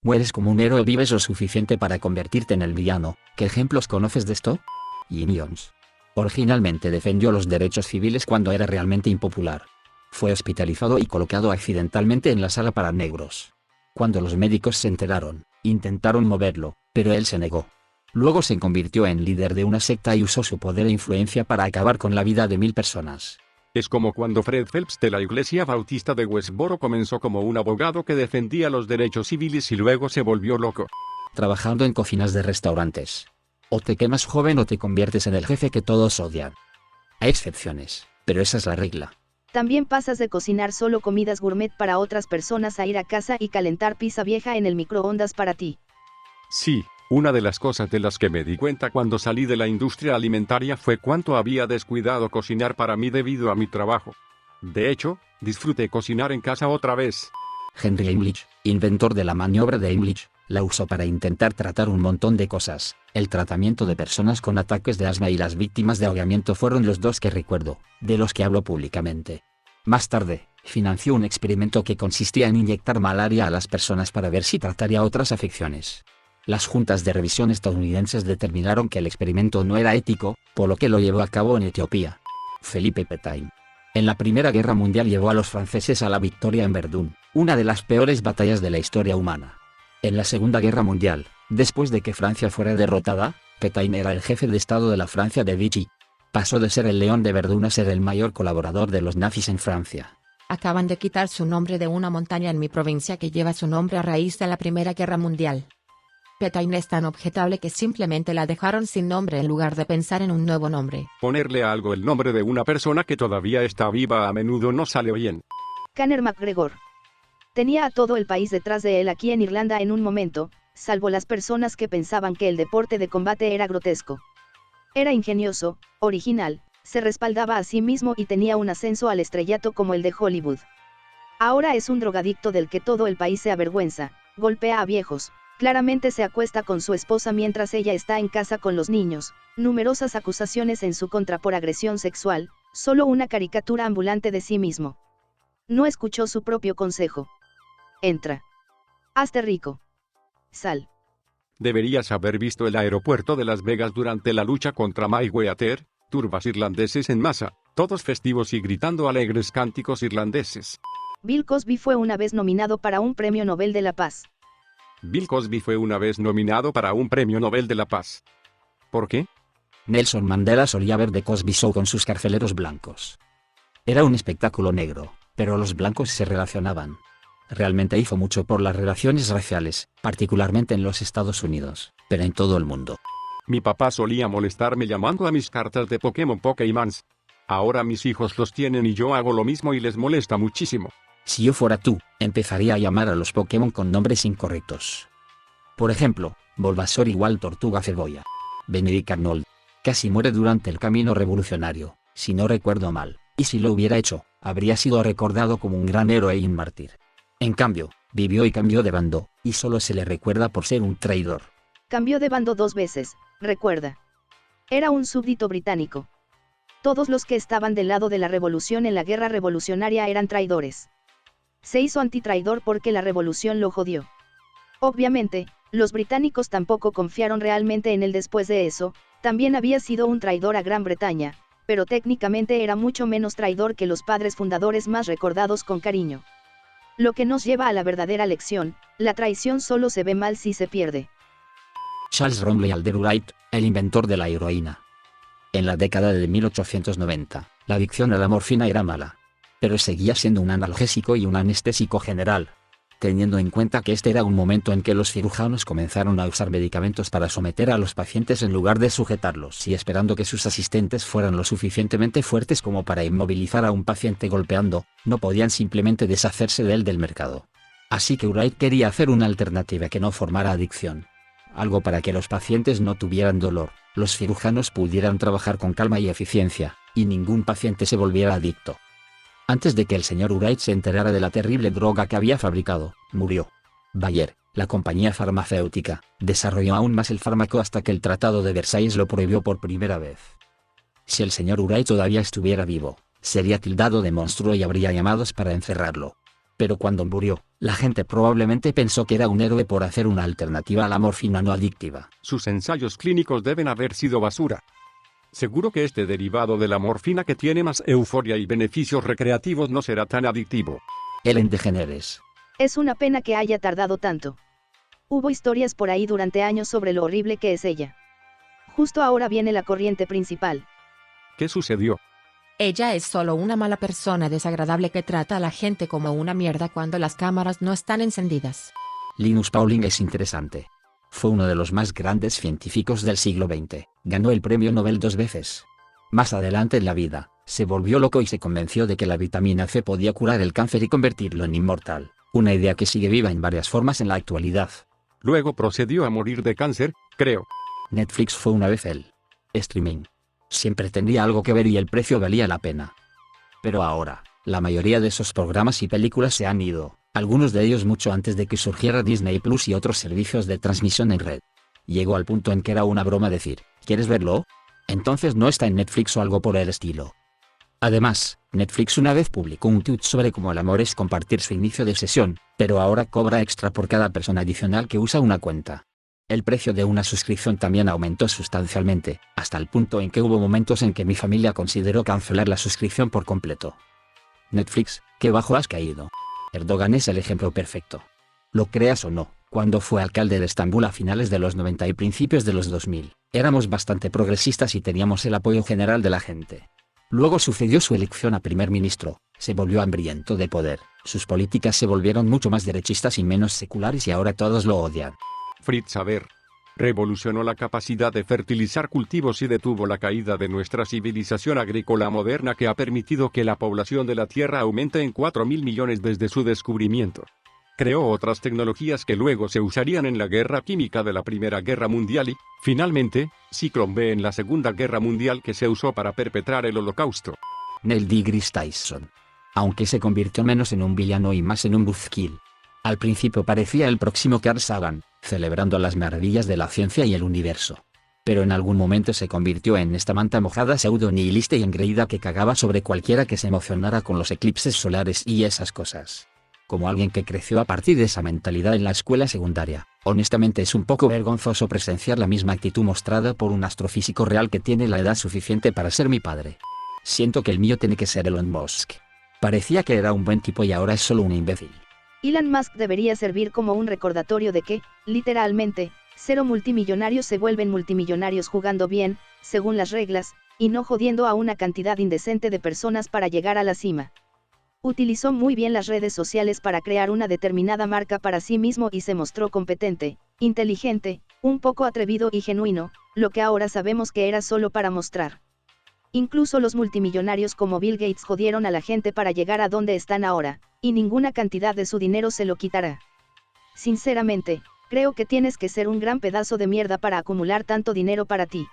Mueres como un héroe, vives lo suficiente para convertirte en el villano. ¿Qué ejemplos conoces de esto? Jim Jones. Originalmente defendió los derechos civiles cuando era realmente impopular. Fue hospitalizado y colocado accidentalmente en la sala para negros. Cuando los médicos se enteraron, intentaron moverlo, pero él se negó. Luego se convirtió en líder de una secta y usó su poder e influencia para acabar con la vida de 1000 personas. Es como cuando Fred Phelps de la Iglesia Bautista de Westboro comenzó como un abogado que defendía los derechos civiles y luego se volvió loco. Trabajando en cocinas de restaurantes. O te quemas joven o te conviertes en el jefe que todos odian. Hay excepciones, pero esa es la regla. También pasas de cocinar solo comidas gourmet para otras personas a ir a casa y calentar pizza vieja en el microondas para ti. Sí, una de las cosas de las que me di cuenta cuando salí de la industria alimentaria fue cuánto había descuidado cocinar para mí debido a mi trabajo. De hecho, disfruté cocinar en casa otra vez. Henry Heimlich, inventor de la maniobra de Heimlich, la usó para intentar tratar un montón de cosas. El tratamiento de personas con ataques de asma y las víctimas de ahogamiento fueron los dos que recuerdo, de los que hablo públicamente. Más tarde, financió un experimento que consistía en inyectar malaria a las personas para ver si trataría otras afecciones. Las juntas de revisión estadounidenses determinaron que el experimento no era ético, por lo que lo llevó a cabo en Etiopía. Philippe Pétain. En la Primera Guerra Mundial llevó a los franceses a la victoria en Verdún, una de las peores batallas de la historia humana. En la Segunda Guerra Mundial, después de que Francia fuera derrotada, Pétain era el jefe de Estado de la Francia de Vichy. Pasó de ser el león de Verdún a ser el mayor colaborador de los nazis en Francia. Acaban de quitar su nombre de una montaña en mi provincia que lleva su nombre a raíz de la Primera Guerra Mundial. Pétain es tan objetable que simplemente la dejaron sin nombre en lugar de pensar en un nuevo nombre. Ponerle a algo el nombre de una persona que todavía está viva a menudo no sale bien. Conor McGregor. Tenía a todo el país detrás de él aquí en Irlanda en un momento, salvo las personas que pensaban que el deporte de combate era grotesco. Era ingenioso, original, se respaldaba a sí mismo y tenía un ascenso al estrellato como el de Hollywood. Ahora es un drogadicto del que todo el país se avergüenza, golpea a viejos, claramente se acuesta con su esposa mientras ella está en casa con los niños, numerosas acusaciones en su contra por agresión sexual, solo una caricatura ambulante de sí mismo. No escuchó su propio consejo. Entra. Hazte rico. Sal. Deberías haber visto el aeropuerto de Las Vegas durante la lucha contra Mayweather, turbas irlandeses en masa, todos festivos y gritando alegres cánticos irlandeses. Bill Cosby fue una vez nominado para un Premio Nobel de la Paz. Bill Cosby fue una vez nominado para un Premio Nobel de la Paz. ¿Por qué? Nelson Mandela solía ver The Cosby Show con sus carceleros blancos. Era un espectáculo negro, pero los blancos se relacionaban. Realmente hizo mucho por las relaciones raciales, particularmente en los Estados Unidos, pero en todo el mundo. Mi papá solía molestarme llamando a mis cartas de Pokémon Pokémons. Ahora mis hijos los tienen y yo hago lo mismo y les molesta muchísimo. Si yo fuera tú, empezaría a llamar a los Pokémon con nombres incorrectos. Por ejemplo, Bulbasaur igual Tortuga Cebolla. Benedict Arnold. Casi muere durante el camino revolucionario, si no recuerdo mal, y si lo hubiera hecho, habría sido recordado como un gran héroe y un mártir. En cambio, vivió y cambió de bando, y solo se le recuerda por ser un traidor. Cambió de bando 2 veces, recuerda. Era un súbdito británico. Todos los que estaban del lado de la revolución en la guerra revolucionaria eran traidores. Se hizo antitraidor porque la revolución lo jodió. Obviamente, los británicos tampoco confiaron realmente en él después de eso, también había sido un traidor a Gran Bretaña, pero técnicamente era mucho menos traidor que los padres fundadores más recordados con cariño. Lo que nos lleva a la verdadera lección, la traición solo se ve mal si se pierde. Charles Romley Alderwright, el inventor de la heroína. En la década de 1890, la adicción a la morfina era mala. Pero seguía siendo un analgésico y un anestésico general. Teniendo en cuenta que este era un momento en que los cirujanos comenzaron a usar medicamentos para someter a los pacientes en lugar de sujetarlos y esperando que sus asistentes fueran lo suficientemente fuertes como para inmovilizar a un paciente golpeando, no podían simplemente deshacerse de él del mercado. Así que Wright quería hacer una alternativa que no formara adicción. Algo para que los pacientes no tuvieran dolor, los cirujanos pudieran trabajar con calma y eficiencia, y ningún paciente se volviera adicto. Antes de que el señor Wright se enterara de la terrible droga que había fabricado, murió. Bayer, la compañía farmacéutica, desarrolló aún más el fármaco hasta que el Tratado de Versalles lo prohibió por primera vez. Si el señor Wright todavía estuviera vivo, sería tildado de monstruo y habría llamados para encerrarlo. Pero cuando murió, la gente probablemente pensó que era un héroe por hacer una alternativa a la morfina no adictiva. Sus ensayos clínicos deben haber sido basura. Seguro que este derivado de la morfina que tiene más euforia y beneficios recreativos no será tan adictivo. Ellen DeGeneres. Es una pena que haya tardado tanto. Hubo historias por ahí durante años sobre lo horrible que es ella. Justo ahora viene la corriente principal. ¿Qué sucedió? Ella es solo una mala persona desagradable que trata a la gente como una mierda cuando las cámaras no están encendidas. Linus Pauling es interesante. Fue uno de los más grandes científicos del siglo XX. Ganó el premio Nobel 2 veces. Más adelante en la vida, se volvió loco y se convenció de que la vitamina C podía curar el cáncer y convertirlo en inmortal. Una idea que sigue viva en varias formas en la actualidad. Luego procedió a morir de cáncer, creo. Netflix fue una vez el streaming. Siempre tendría algo que ver y el precio valía la pena. Pero ahora, la mayoría de esos programas y películas se han ido, algunos de ellos mucho antes de que surgiera Disney Plus y otros servicios de transmisión en red. Llegó al punto en que era una broma decir, ¿quieres verlo? Entonces no está en Netflix o algo por el estilo. Además, Netflix una vez publicó un tweet sobre cómo el amor es compartir su inicio de sesión, pero ahora cobra extra por cada persona adicional que usa una cuenta. El precio de una suscripción también aumentó sustancialmente, hasta el punto en que hubo momentos en que mi familia consideró cancelar la suscripción por completo. Netflix, qué bajo has caído. Erdogan es el ejemplo perfecto. Lo creas o no, cuando fue alcalde de Estambul a finales de los 90 y principios de los 2000, éramos bastante progresistas y teníamos el apoyo general de la gente. Luego sucedió su elección a primer ministro, se volvió hambriento de poder, sus políticas se volvieron mucho más derechistas y menos seculares y ahora todos lo odian. Fritz Haber revolucionó la capacidad de fertilizar cultivos y detuvo la caída de nuestra civilización agrícola moderna que ha permitido que la población de la Tierra aumente en 4.000 millones desde su descubrimiento. Creó otras tecnologías que luego se usarían en la guerra química de la Primera Guerra Mundial y, finalmente, Ciclón B en la Segunda Guerra Mundial que se usó para perpetrar el Holocausto. Neil deGrasse Tyson. Aunque se convirtió menos en un villano y más en un buzzkill. Al principio parecía el próximo Carl Sagan, celebrando las maravillas de la ciencia y el universo. Pero en algún momento se convirtió en esta manta mojada pseudo-nihilista y engreída que cagaba sobre cualquiera que se emocionara con los eclipses solares y esas cosas. Como alguien que creció a partir de esa mentalidad en la escuela secundaria, honestamente es un poco vergonzoso presenciar la misma actitud mostrada por un astrofísico real que tiene la edad suficiente para ser mi padre. Siento que el mío tiene que ser Elon Musk. Parecía que era un buen tipo y ahora es solo un imbécil. Elon Musk debería servir como un recordatorio de que, literalmente, cero multimillonarios se vuelven multimillonarios jugando bien, según las reglas, y no jodiendo a una cantidad indecente de personas para llegar a la cima. Utilizó muy bien las redes sociales para crear una determinada marca para sí mismo y se mostró competente, inteligente, un poco atrevido y genuino, lo que ahora sabemos que era solo para mostrar. Incluso los multimillonarios como Bill Gates jodieron a la gente para llegar a donde están ahora, y ninguna cantidad de su dinero se lo quitará. Sinceramente, creo que tienes que ser un gran pedazo de mierda para acumular tanto dinero para ti.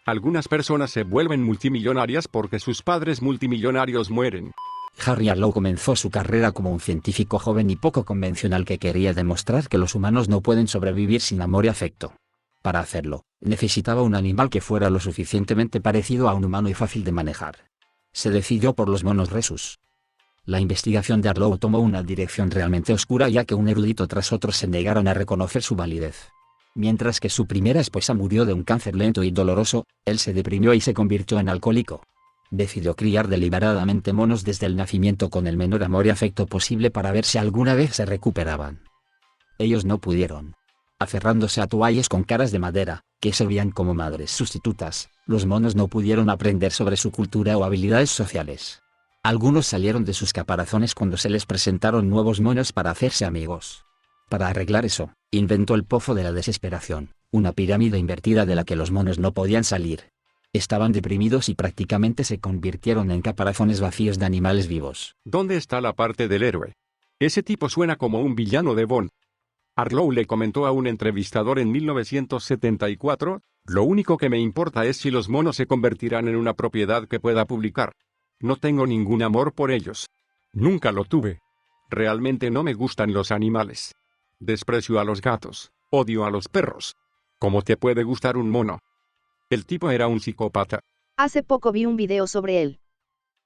Algunas personas se vuelven multimillonarias porque sus padres multimillonarios mueren. Harry Harlow comenzó su carrera como un científico joven y poco convencional que quería demostrar que los humanos no pueden sobrevivir sin amor y afecto. Para hacerlo, necesitaba un animal que fuera lo suficientemente parecido a un humano y fácil de manejar. Se decidió por los monos rhesus. La investigación de Harlow tomó una dirección realmente oscura ya que un erudito tras otro se negaron a reconocer su validez. Mientras que su primera esposa murió de un cáncer lento y doloroso, él se deprimió y se convirtió en alcohólico. Decidió criar deliberadamente monos desde el nacimiento con el menor amor y afecto posible para ver si alguna vez se recuperaban. Ellos no pudieron. Aferrándose a toallas con caras de madera, que servían como madres sustitutas, los monos no pudieron aprender sobre su cultura o habilidades sociales. Algunos salieron de sus caparazones cuando se les presentaron nuevos monos para hacerse amigos. Para arreglar eso, inventó el pozo de la desesperación, una pirámide invertida de la que los monos no podían salir. Estaban deprimidos y prácticamente se convirtieron en caparazones vacíos de animales vivos. ¿Dónde está la parte del héroe? Ese tipo suena como un villano de Bond. Harlow le comentó a un entrevistador en 1974, lo único que me importa es si los monos se convertirán en una propiedad que pueda publicar. No tengo ningún amor por ellos. Nunca lo tuve. Realmente no me gustan los animales. Desprecio a los gatos, odio a los perros. ¿Cómo te puede gustar un mono? El tipo era un psicópata. Hace poco vi un video sobre él.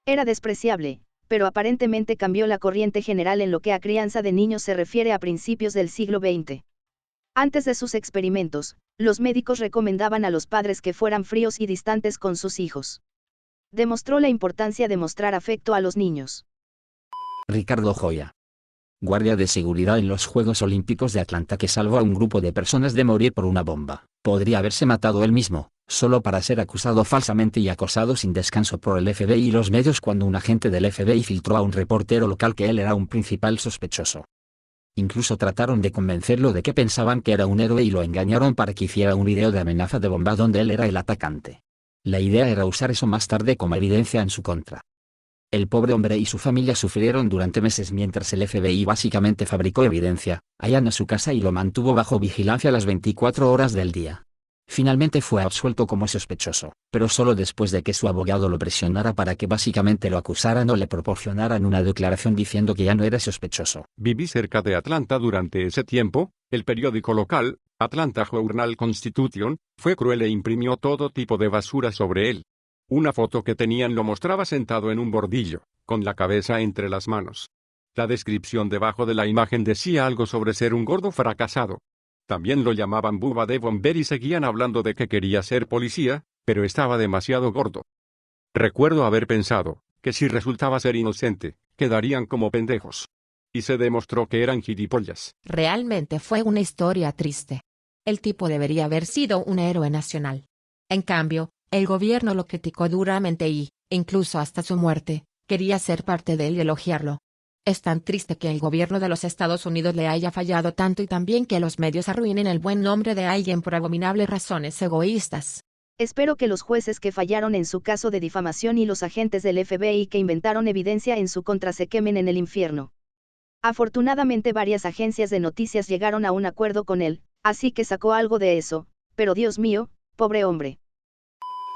Era despreciable, pero aparentemente cambió la corriente general en lo que a crianza de niños se refiere a principios del siglo XX. Antes de sus experimentos, los médicos recomendaban a los padres que fueran fríos y distantes con sus hijos. Demostró la importancia de mostrar afecto a los niños. Ricardo Joya, guardia de seguridad en los Juegos Olímpicos de Atlanta, que salvó a un grupo de personas de morir por una bomba. Podría haberse matado él mismo, solo para ser acusado falsamente y acosado sin descanso por el FBI y los medios cuando un agente del FBI filtró a un reportero local que él era un principal sospechoso. Incluso trataron de convencerlo de que pensaban que era un héroe y lo engañaron para que hiciera un video de amenaza de bomba donde él era el atacante. La idea era usar eso más tarde como evidencia en su contra. El pobre hombre y su familia sufrieron durante meses mientras el FBI básicamente fabricó evidencia, allana su casa y lo mantuvo bajo vigilancia las 24 horas del día. Finalmente fue absuelto como sospechoso, pero solo después de que su abogado lo presionara para que básicamente lo acusaran o le proporcionaran una declaración diciendo que ya no era sospechoso. Viví cerca de Atlanta durante ese tiempo. El periódico local, Atlanta Journal-Constitution, fue cruel e imprimió todo tipo de basura sobre él. Una foto que tenían lo mostraba sentado en un bordillo, con la cabeza entre las manos. La descripción debajo de la imagen decía algo sobre ser un gordo fracasado. También lo llamaban Bubba de Bomber y seguían hablando de que quería ser policía, pero estaba demasiado gordo. Recuerdo haber pensado que si resultaba ser inocente, quedarían como pendejos. Y se demostró que eran gilipollas. Realmente fue una historia triste. El tipo debería haber sido un héroe nacional. En cambio, el gobierno lo criticó duramente y, incluso hasta su muerte, quería ser parte de él y elogiarlo. Es tan triste que el gobierno de los Estados Unidos le haya fallado tanto y también que los medios arruinen el buen nombre de alguien por abominables razones egoístas. Espero que los jueces que fallaron en su caso de difamación y los agentes del FBI que inventaron evidencia en su contra se quemen en el infierno. Afortunadamente varias agencias de noticias llegaron a un acuerdo con él, así que sacó algo de eso, pero Dios mío, pobre hombre.